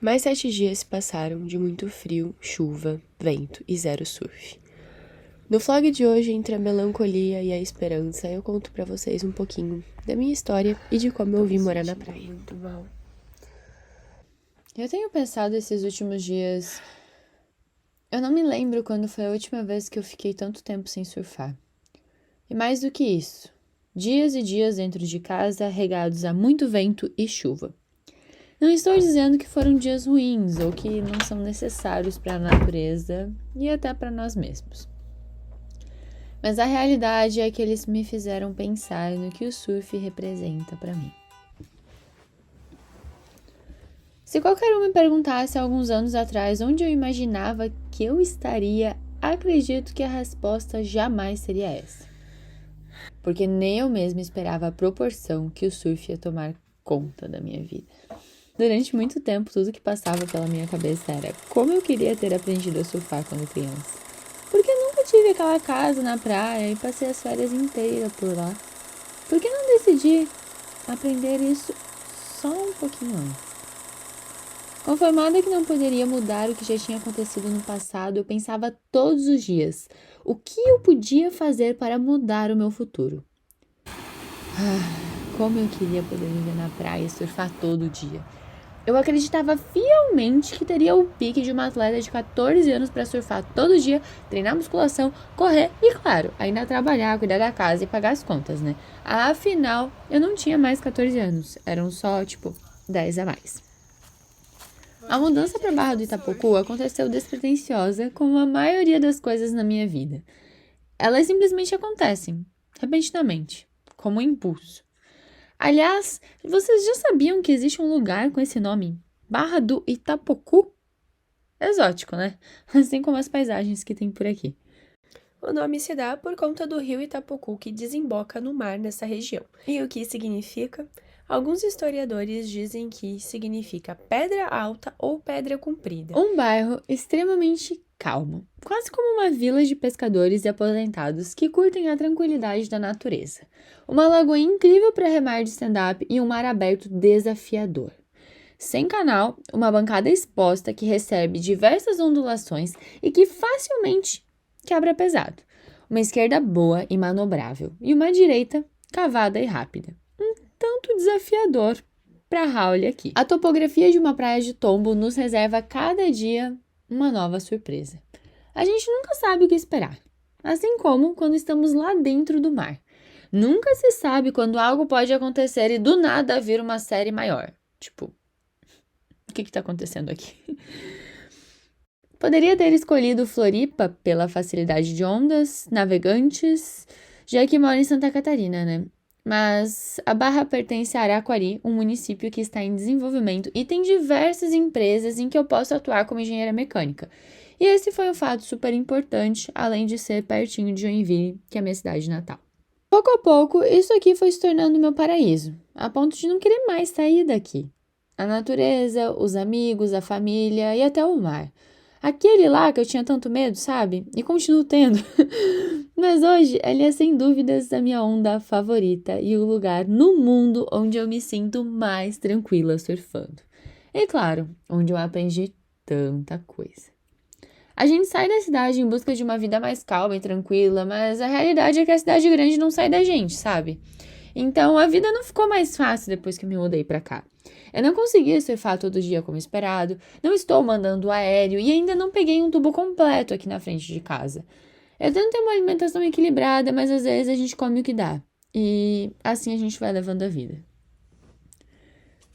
Mais 7 dias se passaram de muito frio, chuva, vento e zero surf. No vlog de hoje, entre a melancolia e a esperança, eu conto pra vocês um pouquinho da minha história e de como eu vim morar na praia. Muito mal. Eu tenho pensado esses últimos dias. Eu não me lembro quando foi a última vez que eu fiquei tanto tempo sem surfar. E mais do que isso, dias e dias dentro de casa regados a muito vento e chuva. Não estou dizendo que foram dias ruins ou que não são necessários para a natureza e até para nós mesmos. Mas a realidade é que eles me fizeram pensar no que o surf representa para mim. Se qualquer um me perguntasse alguns anos atrás onde eu imaginava que eu estaria, acredito que a resposta jamais seria essa. Porque nem eu mesma esperava a proporção que o surf ia tomar conta da minha vida. Durante muito tempo, tudo que passava pela minha cabeça era como eu queria ter aprendido a surfar quando criança. Porque eu nunca tive aquela casa na praia e passei as férias inteiras por lá. Por que não decidi aprender isso só um pouquinho antes? Conformada que não poderia mudar o que já tinha acontecido no passado, eu pensava todos os dias o que eu podia fazer para mudar o meu futuro. Como eu queria poder viver na praia e surfar todo dia. Eu acreditava fielmente que teria o pique de uma atleta de 14 anos para surfar todo dia, treinar musculação, correr e, claro, ainda trabalhar, cuidar da casa e pagar as contas, né? Afinal, eu não tinha mais 14 anos, eram só, 10 a mais. A mudança para Barra do Itapocu aconteceu despretensiosa, como a maioria das coisas na minha vida. Elas simplesmente acontecem, repentinamente, como um impulso. Aliás, vocês já sabiam que existe um lugar com esse nome? Barra do Itapocu? Exótico, né? Assim como as paisagens que tem por aqui. O nome se dá por conta do rio Itapocu que desemboca no mar nessa região. E o que significa? Alguns historiadores dizem que significa pedra alta ou pedra comprida. Um bairro extremamente calmo, quase como uma vila de pescadores e aposentados que curtem a tranquilidade da natureza. Uma lagoa incrível para remar de stand-up e um mar aberto desafiador. Sem canal, uma bancada exposta que recebe diversas ondulações e que facilmente quebra pesado. Uma esquerda boa e manobrável e uma direita cavada e rápida. Um tanto desafiador para Raul aqui. A topografia de uma praia de tombo nos reserva cada dia uma nova surpresa. A gente nunca sabe o que esperar, assim como quando estamos lá dentro do mar. Nunca se sabe quando algo pode acontecer e do nada vir uma série maior. O que está acontecendo aqui? Poderia ter escolhido Floripa pela facilidade de ondas, navegantes, já que moro em Santa Catarina, né? Mas a Barra pertence a Araquari, um município que está em desenvolvimento e tem diversas empresas em que eu posso atuar como engenheira mecânica. E esse foi um fato super importante, além de ser pertinho de Joinville, que é a minha cidade natal. Pouco a pouco, isso aqui foi se tornando meu paraíso, a ponto de não querer mais sair daqui. A natureza, os amigos, a família e até o mar. Aquele lá que eu tinha tanto medo, sabe? E continuo tendo. Mas hoje ele é sem dúvidas a minha onda favorita e o lugar no mundo onde eu me sinto mais tranquila surfando. E claro, onde eu aprendi tanta coisa. A gente sai da cidade em busca de uma vida mais calma e tranquila, mas a realidade é que a cidade grande não sai da gente, sabe? Então a vida não ficou mais fácil depois que me mudei pra cá. Eu não consegui surfar todo dia como esperado, não estou mandando aéreo e ainda não peguei um tubo completo aqui na frente de casa. Eu tento ter uma alimentação equilibrada, mas às vezes a gente come o que dá. E assim a gente vai levando a vida.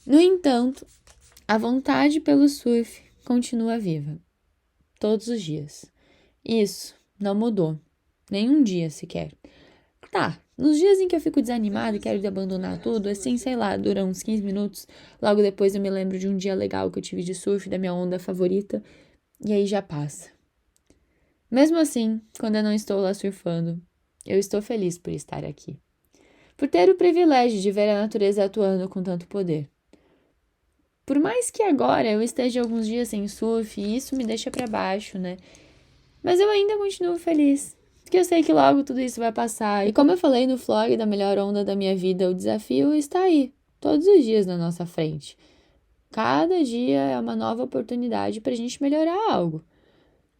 No entanto, a vontade pelo surf continua viva. Todos os dias. Isso não mudou. Nem um dia sequer. Tá, nos dias em que eu fico desanimada e quero abandonar tudo, assim, sei lá, duram uns 15 minutos. Logo depois eu me lembro de um dia legal que eu tive de surf, da minha onda favorita. E aí já passa. Mesmo assim, quando eu não estou lá surfando, eu estou feliz por estar aqui. Por ter o privilégio de ver a natureza atuando com tanto poder. Por mais que agora eu esteja alguns dias sem surf e isso me deixa pra baixo, né? Mas eu ainda continuo feliz. Porque eu sei que logo tudo isso vai passar. E como eu falei no vlog da melhor onda da minha vida, o desafio está aí. Todos os dias na nossa frente. Cada dia é uma nova oportunidade pra gente melhorar algo.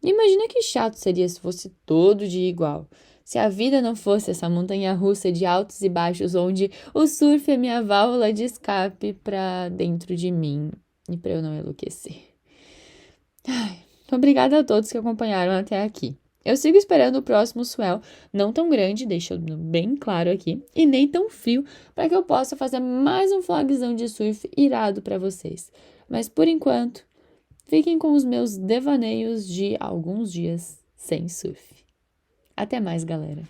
Imagina que chato seria se fosse todo dia igual. Se a vida não fosse essa montanha-russa de altos e baixos, onde o surf é minha válvula de escape pra dentro de mim e pra eu não enlouquecer. Obrigada a todos que acompanharam até aqui. Eu sigo esperando o próximo swell, não tão grande, deixando bem claro aqui, e nem tão frio, para que eu possa fazer mais um vlogzão de surf irado para vocês. Mas por enquanto, fiquem com os meus devaneios de alguns dias sem surf. Até mais, galera!